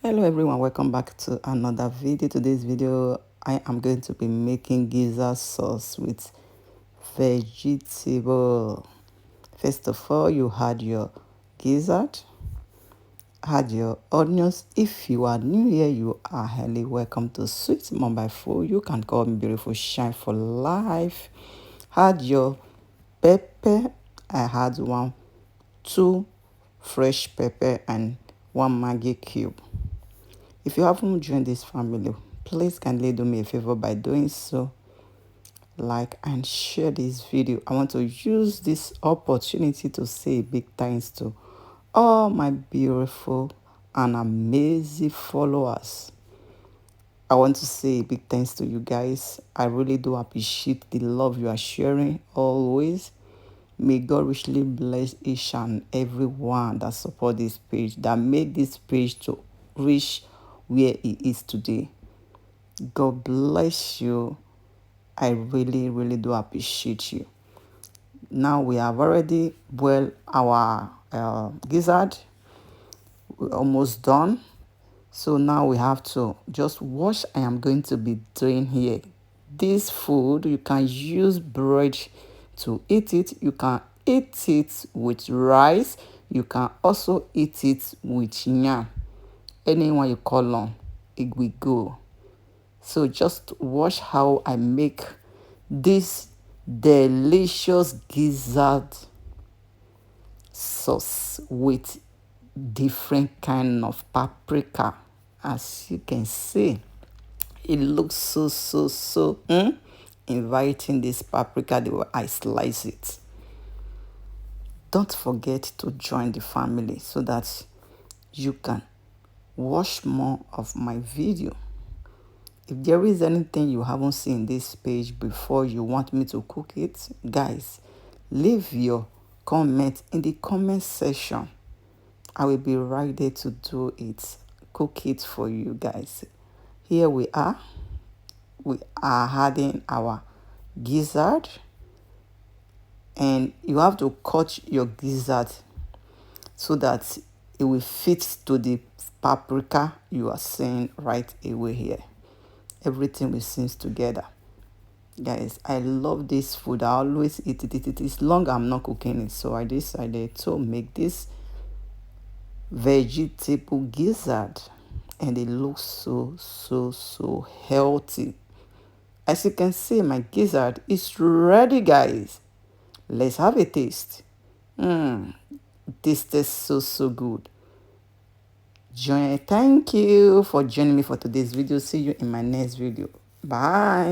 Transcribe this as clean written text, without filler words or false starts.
Hello everyone, welcome back to another video. Today's video I am going to be making gizzard sauce with vegetable. First of all, you add your gizzard, add your onions. If you are new here, you are highly welcome to Sweet Mom by Food. You can call me Beautiful Shine for life. Add your pepper. I had two fresh pepper and one Maggi cube. If you haven't joined this family, please kindly do me a favor by doing so. Like and share this video. I want to use this opportunity to say big thanks to all my beautiful and amazing followers. I want to say big thanks to you guys. I really do appreciate the love you are sharing always. May God richly bless each and every one that support this page, that made this page to reach where it is today. God bless you. I really, really do appreciate you. Now we have already boiled our gizzard. We're almost done. So now we have to just wash. I am going to be doing here. This food, you can use bread to eat it. You can eat it with rice. You can also eat it with yam. Anyone you call on, it will go. So just watch how I make this delicious gizzard sauce with different kind of paprika. As you can see, it looks so inviting. This paprika, the way I slice it. Don't forget to join the family so that you can watch more of my video. If there is anything you haven't seen this page before you want me to cook it, guys, leave your comment in the comment section. I will be right there to do it, cook it for you guys. Here we are. We are adding our gizzard, and you have to cut your gizzard so that it will fit to the paprika you are seeing right away here. Everything will sing together. Guys, I love this food. I always eat it. It is long I'm not cooking it, so I decided to make this vegetable gizzard, and it looks so healthy. As you can see, my gizzard is ready, guys. Let's have a taste. This tastes so good. Thank you for joining me for today's video. See you in my next video. Bye.